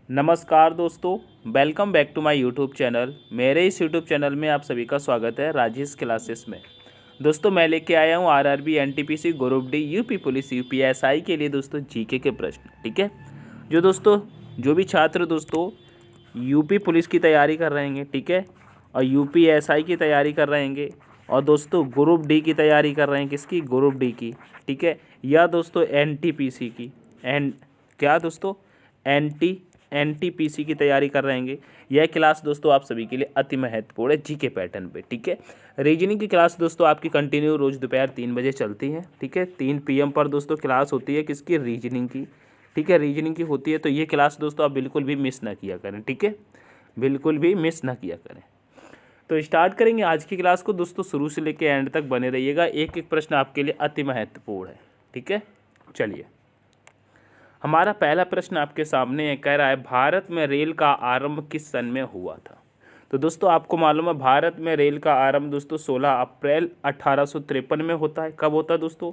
नमस्कार दोस्तों, welcome back to my YouTube channel. मेरे इस यूट्यूब चैनल में आप सभी का स्वागत है राजेश क्लासेस में। दोस्तों मैं लेके आया हूँ RRB NTPC group D UP police UPSI के लिए दोस्तों जीके के प्रश्न। ठीक है, जो भी छात्र दोस्तों यूपी पुलिस की तैयारी कर रहे हैं, ठीक है, और यूपीएसआई की तैयारी कर रहे हैं, और दोस्तों ग्रुप डी की तैयारी कर रहे हैं, किसकी, ग्रुप डी की, ठीक है, या दोस्तों एनटीपीसी की, एन क्या दोस्तों एनटीपीसी की तैयारी कर रहे हैं। यह क्लास दोस्तों आप सभी के लिए अति महत्वपूर्ण है जीके पैटर्न पे। ठीक है, रीजनिंग की क्लास दोस्तों आपकी कंटिन्यू रोज़ दोपहर 3 बजे चलती है। ठीक है, 3 PM पर दोस्तों क्लास होती है किसकी, रीजनिंग की। ठीक है, रीजनिंग की होती है, तो ये क्लास दोस्तों आप बिल्कुल भी मिस ना किया करें। ठीक है, बिल्कुल भी मिस ना किया करें। तो स्टार्ट करेंगे आज की क्लास को दोस्तों, शुरू से लेकर एंड तक बने रहिएगा। एक एक प्रश्न आपके लिए अति महत्वपूर्ण है। ठीक है, चलिए हमारा पहला प्रश्न आपके सामने है, कह रहा है भारत में रेल का आरंभ किस सन में हुआ था। तो दोस्तों आपको मालूम है भारत में रेल का आरंभ दोस्तों 16 अप्रैल 1853 में होता है। कब होता है दोस्तों,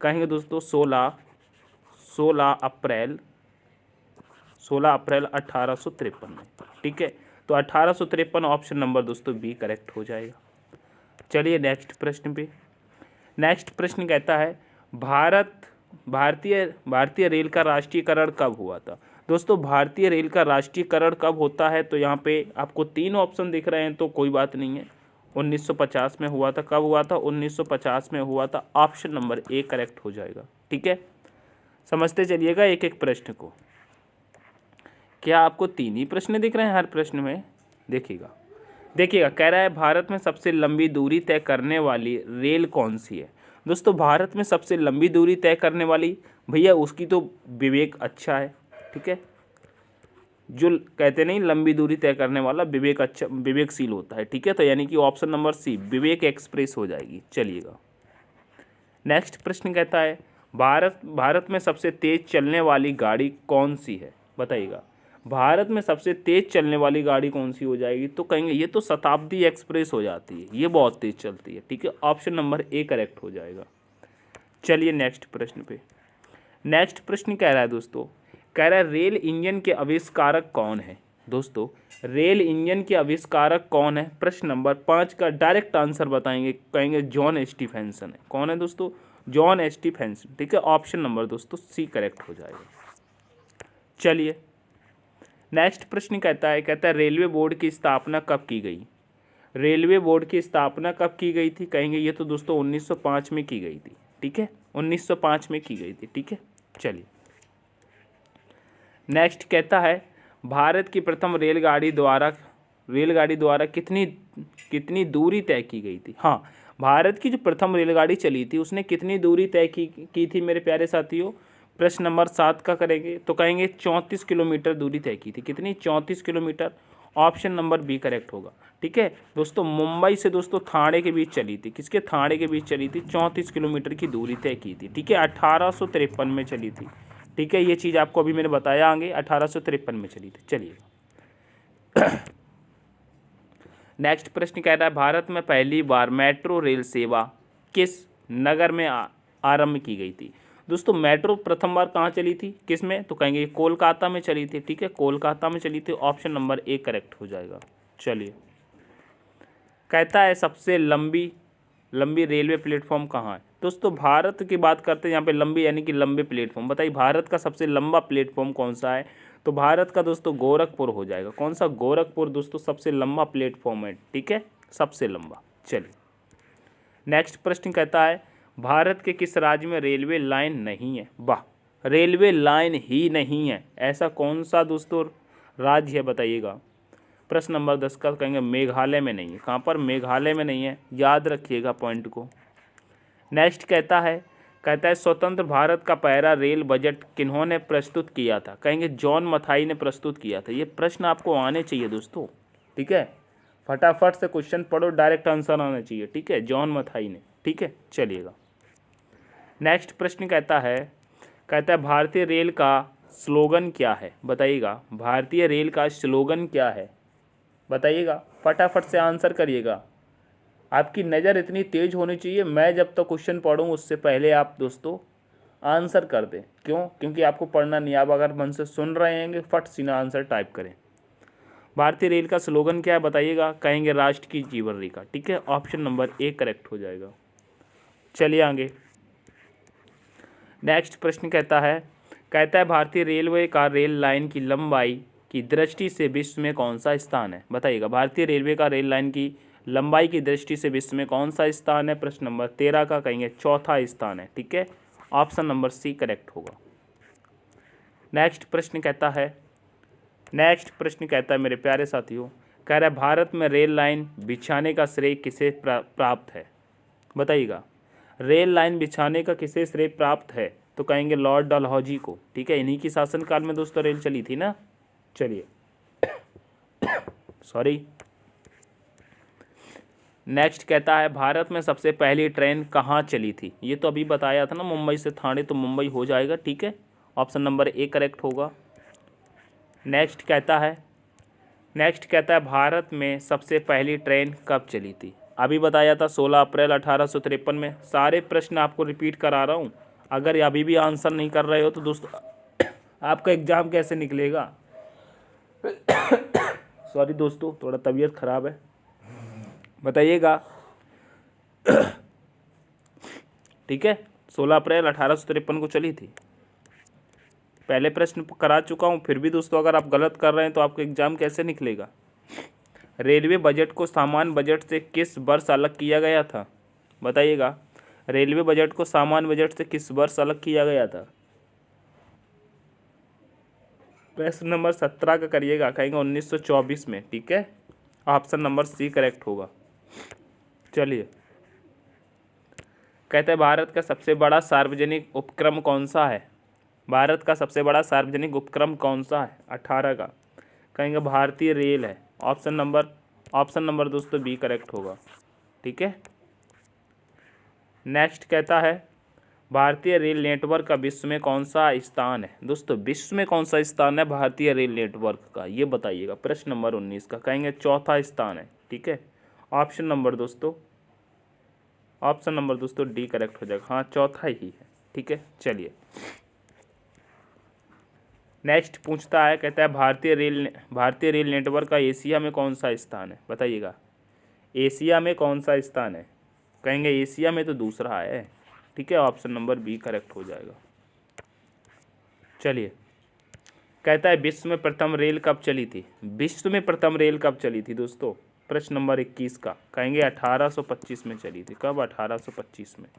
कहेंगे दोस्तों 16 अप्रैल 1853 में। ठीक है, तो 1853 ऑप्शन नंबर दोस्तों बी करेक्ट हो जाएगा। चलिए नेक्स्ट प्रश्न पे। नेक्स्ट प्रश्न कहता है भारतीय रेल का राष्ट्रीयकरण कब हुआ था। दोस्तों भारतीय रेल का राष्ट्रीयकरण कब होता है, तो यहाँ पे आपको 3 ऑप्शन दिख रहे हैं, तो कोई बात नहीं है। 1950 में हुआ था। कब हुआ था, 1950 में हुआ था। ऑप्शन नंबर ए करेक्ट हो जाएगा। ठीक है, समझते चलिएगा एक एक प्रश्न को। क्या आपको 3 ही प्रश्न दिख रहे हैं हर प्रश्न में, देखिएगा कह रहा है भारत में सबसे लंबी दूरी तय करने वाली रेल कौन सी है। दोस्तों भारत में सबसे लंबी दूरी तय करने वाली, भैया उसकी तो विवेक अच्छा है। ठीक है, जो कहते नहीं लंबी दूरी तय करने वाला विवेक अच्छा विवेकशील होता है। ठीक है, तो यानी कि ऑप्शन नंबर सी विवेक एक्सप्रेस हो जाएगी। चलिएगा नेक्स्ट प्रश्न कहता है भारत में सबसे तेज चलने वाली गाड़ी कौन सी है, बताइएगा। भारत में सबसे तेज चलने वाली गाड़ी कौन सी हो जाएगी, तो कहेंगे ये तो शताब्दी एक्सप्रेस हो जाती है, ये बहुत तेज चलती है। ठीक है, ऑप्शन नंबर ए करेक्ट हो जाएगा। चलिए नेक्स्ट प्रश्न पे। नेक्स्ट प्रश्न कह रहा है दोस्तों, कह रहा है रेल इंजन के आविष्कारक कौन है। दोस्तों रेल इंजन के आविष्कारक कौन है, प्रश्न नंबर 5 का डायरेक्ट आंसर बताएंगे, कहेंगे जॉन स्टीफेंसन है। कौन है दोस्तों, जॉन स्टीफेंसन। ठीक है, ऑप्शन नंबर दोस्तों सी करेक्ट हो जाएगा। चलिए नेक्स्ट प्रश्न कहता है रेलवे बोर्ड की स्थापना कब की गई। रेलवे बोर्ड की स्थापना कब की गई थी, कहेंगे ये तो दोस्तों 1905 में की गई थी। ठीक है, 1905 में की गई थी। ठीक है, चलिए नेक्स्ट कहता है भारत की प्रथम रेलगाड़ी द्वारा कितनी दूरी तय की गई थी। हाँ, भारत की जो प्रथम रेलगाड़ी चली थी उसने कितनी दूरी तय की थी मेरे प्यारे साथियों। प्रश्न नंबर 7 का करेंगे, तो कहेंगे 34 किलोमीटर दूरी तय की थी। कितनी, 34 kilometre. Option number B correct होगा। ठीक है दोस्तों, मुंबई से दोस्तों थाने के बीच चली थी, किसके, थाने के बीच चली थी, 34 किलोमीटर की दूरी तय की थी। ठीक है, 1853 में चली थी। ठीक है, ये चीज़ आपको अभी मैंने बताया आगे, 1853 में चली थी। चलिए नेक्स्ट प्रश्न कह रहा है भारत में पहली बार मेट्रो रेल सेवा किस नगर में आरंभ की गई थी। दोस्तों मेट्रो प्रथम बार कहाँ चली थी, किस में, तो कहेंगे कोलकाता में चली थी। ठीक है, कोलकाता में चली थी। ऑप्शन नंबर ए करेक्ट हो जाएगा। चलिए कहता है सबसे लंबी रेलवे प्लेटफॉर्म कहाँ है। दोस्तों भारत की बात करते हैं यहाँ पे लंबी यानी कि लंबे प्लेटफॉर्म, बताइए भारत का सबसे लंबा प्लेटफॉर्म कौन सा है, तो भारत का दोस्तों गोरखपुर हो जाएगा। कौन सा, गोरखपुर दोस्तों सबसे लंबा प्लेटफॉर्म है। ठीक है, सबसे लंबा। चलिए नेक्स्ट प्रश्न कहता है भारत के किस राज्य में रेलवे लाइन नहीं है। वाह, रेलवे लाइन ही नहीं है, ऐसा कौन सा दोस्तों राज्य है, बताइएगा। प्रश्न नंबर 10 का कहेंगे मेघालय में नहीं है। कहाँ पर, मेघालय में नहीं है, याद रखिएगा पॉइंट को। नेक्स्ट कहता है स्वतंत्र भारत का पहला रेल बजट किन्होंने प्रस्तुत किया था, कहेंगे जॉन मथाई ने प्रस्तुत किया था। ये प्रश्न आपको आने चाहिए दोस्तों। ठीक है, फटाफट से क्वेश्चन पढ़ो, डायरेक्ट आंसर आना चाहिए। ठीक है, जॉन मथाई ने। ठीक है, चलिएगा नेक्स्ट प्रश्न कहता है भारतीय रेल का स्लोगन क्या है, बताइएगा। भारतीय रेल का स्लोगन क्या है, बताइएगा, फटाफट से आंसर करिएगा। आपकी नज़र इतनी तेज़ होनी चाहिए, मैं जब तक क्वेश्चन पढ़ूँ उससे पहले आप दोस्तों आंसर कर दें। क्यों? क्योंकि आपको पढ़ना नहीं, आप अगर मन से सुन रहे हैं फट सीना आंसर टाइप करें। भारतीय रेल का स्लोगन क्या है बताइएगा? कहेंगे राष्ट्र की जीवन रेखा। ठीक है, ऑप्शन नंबर ए करेक्ट हो जाएगा। चलिए आगे, नेक्स्ट प्रश्न कहता है भारतीय रेलवे का रेल लाइन की लंबाई की दृष्टि से विश्व में कौन सा स्थान है? बताइएगा, भारतीय रेलवे का रेल लाइन की लंबाई की दृष्टि से विश्व में कौन सा स्थान है? प्रश्न नंबर 13 का कहेंगे चौथा स्थान है। ठीक है, ऑप्शन नंबर सी करेक्ट होगा। नेक्स्ट प्रश्न कहता है मेरे प्यारे साथियों, कह रहा है भारत में रेल लाइन बिछाने का श्रेय किसे प्राप्त है? बताइएगा, रेल लाइन बिछाने का किसे श्रेय प्राप्त है? तो कहेंगे लॉर्ड डलहौजी को। ठीक है, इन्हीं की शासनकाल में दोस्तों रेल चली थी ना। चलिए सॉरी, नेक्स्ट कहता है भारत में सबसे पहली ट्रेन कहाँ चली थी? ये तो अभी बताया था ना, मुंबई से ठाणे, तो मुंबई हो जाएगा। ठीक है, ऑप्शन नंबर ए करेक्ट होगा। नेक्स्ट कहता है भारत में सबसे पहली ट्रेन कब चली थी? अभी बताया था 16 अप्रैल 1853 में। सारे प्रश्न आपको रिपीट करा रहा हूँ, अगर अभी भी आंसर नहीं कर रहे हो तो दोस्तों आपका एग्ज़ाम कैसे निकलेगा? सॉरी दोस्तों, थोड़ा तबीयत ख़राब है, बताइएगा। ठीक है, 16 अप्रैल 1853 को चली थी। पहले प्रश्न करा चुका हूँ, फिर भी दोस्तों अगर आप गलत कर रहे हैं तो आपका एग्ज़ाम कैसे निकलेगा? रेलवे बजट को सामान्य बजट से किस वर्ष अलग किया गया था? बताइएगा, रेलवे बजट को सामान्य बजट से किस वर्ष अलग किया गया था? प्रश्न नंबर 17 का करिएगा, कहेंगे 1924 में। ठीक है, ऑप्शन नंबर सी करेक्ट होगा। चलिए, कहते हैं भारत का सबसे बड़ा सार्वजनिक उपक्रम कौन सा है? भारत का सबसे बड़ा सार्वजनिक उपक्रम कौन सा है? 18 का कहेंगे भारतीय रेल है। ऑप्शन नंबर दोस्तों बी करेक्ट होगा। ठीक है, नेक्स्ट कहता है भारतीय रेल नेटवर्क का विश्व में कौन सा स्थान है? दोस्तों विश्व में कौन सा स्थान है भारतीय रेल नेटवर्क का, ये बताइएगा। प्रश्न नंबर 19 का कहेंगे चौथा स्थान है। ठीक है, ऑप्शन नंबर दोस्तों डी करेक्ट हो जाएगा। हाँ, चौथा ही है। ठीक है, चलिए नेक्स्ट पूछता है, कहता है भारतीय रेल नेटवर्क का एशिया में कौन सा स्थान है? बताइएगा, एशिया में कौन सा स्थान है? कहेंगे एशिया में तो दूसरा है। ठीक है, ऑप्शन नंबर बी करेक्ट हो जाएगा। चलिए, कहता है विश्व में प्रथम रेल कब चली थी? विश्व में प्रथम रेल कब चली थी दोस्तों? प्रश्न नंबर 21 का कहेंगे 1825 में चली थी। कब? 1825 में।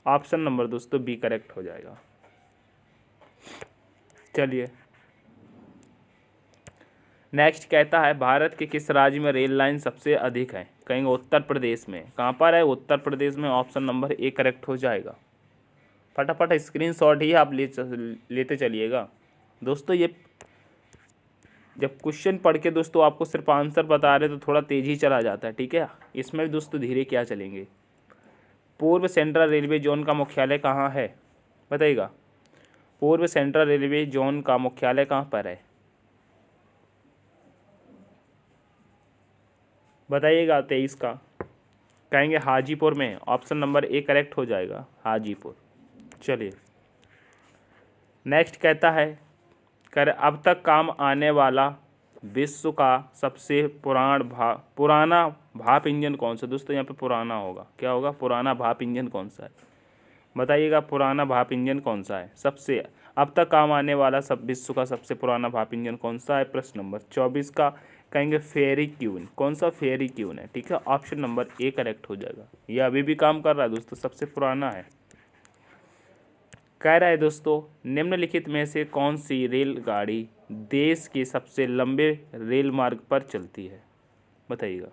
ऑप्शन नंबर दोस्तों बी करेक्ट हो जाएगा। चलिए, नेक्स्ट कहता है भारत के किस राज्य में रेल लाइन सबसे अधिक है? कहेंगे उत्तर प्रदेश में। कहाँ पर है? उत्तर प्रदेश में। ऑप्शन नंबर ए करेक्ट हो जाएगा। फटाफट स्क्रीनशॉट ही आप लेते चलिएगा दोस्तों। ये जब क्वेश्चन पढ़ के दोस्तों आपको सिर्फ आंसर बता रहे तो थोड़ा तेज़ी चला जाता है। ठीक है, इसमें भी दोस्तों धीरे क्या चलेंगे। पूर्व सेंट्रल रेलवे जोन का मुख्यालय कहाँ है? बताइएगा, पूर्व सेंट्रल रेलवे जोन का मुख्यालय कहाँ पर है? बताइएगा 23 का कहेंगे हाजीपुर में। ऑप्शन नंबर ए करेक्ट हो जाएगा, हाजीपुर। चलिए, नेक्स्ट कहता है अब तक काम आने वाला विश्व का सबसे पुराना भाप इंजन कौन सा? दोस्तों यहाँ पे पुराना होगा, क्या होगा? पुराना भाप इंजन कौन सा है? बताइएगा, पुराना भाप इंजन कौन सा है? सबसे अब तक काम आने वाला विश्व का सबसे पुराना भाप इंजन कौन सा है? प्रश्न नंबर 24 का कहेंगे फेरी क्यून। कौन सा? फेरी क्यून है। ठीक है, ऑप्शन नंबर ए करेक्ट हो जाएगा। ये अभी भी काम कर रहा है दोस्तों, सबसे पुराना है। कह रहा है दोस्तों निम्नलिखित में से कौन सी रेलगाड़ी देश के सबसे लंबे रेल मार्ग पर चलती है? बताइएगा,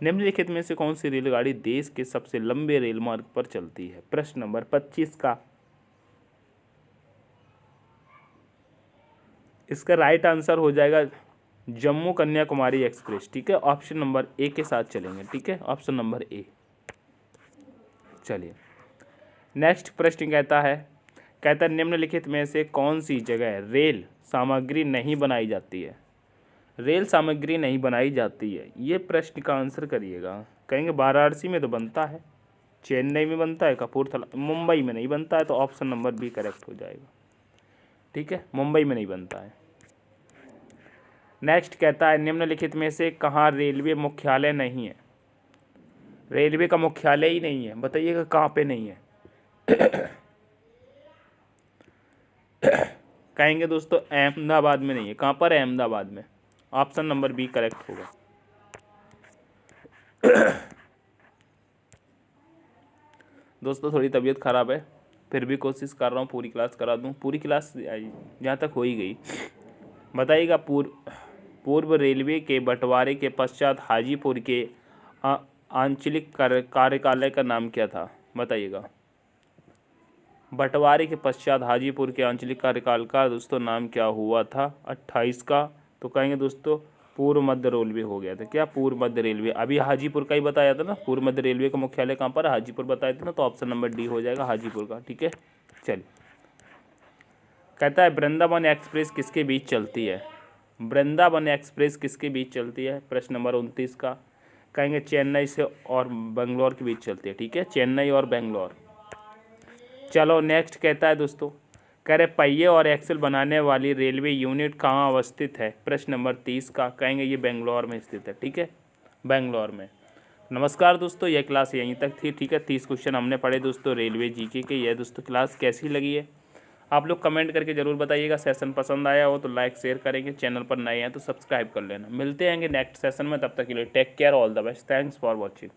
निम्नलिखित में से कौन सी रेलगाड़ी देश के सबसे लंबे रेल मार्ग पर चलती है? प्रश्न नंबर 25 का इसका राइट आंसर हो जाएगा जम्मू कन्याकुमारी एक्सप्रेस। ठीक है, ऑप्शन नंबर ए के साथ चलेंगे। ठीक है, ऑप्शन नंबर ए। चलिए, नेक्स्ट प्रश्न कहता है निम्नलिखित में से कौन सी जगह रेल सामग्री नहीं बनाई जाती है? रेल सामग्री नहीं बनाई जाती है, ये प्रश्न का आंसर करिएगा। कहेंगे वाराणसी में तो बनता है। चेन्नई में बनता है, कपूरथला, मुंबई में नहीं बनता है, तो ऑप्शन नंबर बी करेक्ट हो जाएगा। ठीक है, मुंबई में नहीं बनता है। नेक्स्ट कहता है निम्नलिखित में से कहाँ रेलवे मुख्यालय नहीं है। रेलवे का मुख्यालय ही नहीं है, बताइएगा कहाँ पे नहीं है। कहेंगे दोस्तों अहमदाबाद में नहीं है। कहाँ पर है? अहमदाबाद में। ऑप्शन नंबर बी करेक्ट होगा। दोस्तों थोड़ी तबीयत ख़राब है, फिर भी कोशिश कर रहा हूँ पूरी क्लास करा दूँ। पूरी क्लास जहाँ तक हो ही गई। बताइएगा पूर्व रेलवे के बंटवारे के पश्चात हाजीपुर के आंचलिक कार्यकालय का नाम क्या था? बताइएगा। बंटवारे के पश्चात हाजीपुर के आंचलिक कार्यकाल का दोस्तों नाम क्या हुआ था? 28 का। तो कहेंगे दोस्तों पूर्व मध्य रेलवे हो गया था। क्या? पूर्व मध्य रेलवे। अभी हाजीपुर का ही बताया था ना, पूर्व मध्य रेलवे का मुख्यालय कहाँ पर? हाजीपुर बताया था ना, तो ऑप्शन नंबर डी हो जाएगा हाजीपुर का। ठीक है, चलिए। कहता है वृंदावन एक्सप्रेस किसके बीच चलती है? वृंदावन एक्सप्रेस किसके बीच चलती है? प्रश्न नंबर 29 का। कहेंगे चेन्नई से और बेंगलोर के बीच चलती है। ठीक है, चेन्नई और बेंगलोर। चलो नेक्स्ट कहता है दोस्तों, कह रहे पहिए और एक्सल बनाने वाली रेलवे यूनिट कहाँ अवस्थित है? प्रश्न नंबर 30 का। कहेंगे ये बेंगलोर में स्थित है। ठीक है, बेंगलोर में। नमस्कार दोस्तों, यह क्लास यहीं तक थी। ठीक है, 30 क्वेश्चन हमने पढ़े दोस्तों रेलवे जीके के। यह दोस्तों क्लास कैसी लगी है आप लोग कमेंट करके ज़रूर बताइएगा। सेशन पसंद आया हो तो लाइक शेयर करेंगे, चैनल पर नए हैं तो सब्सक्राइब कर लेना। मिलते हैं नेक्स्ट सेशन में, तब तक के लिए take care, all the best, thanks for watching.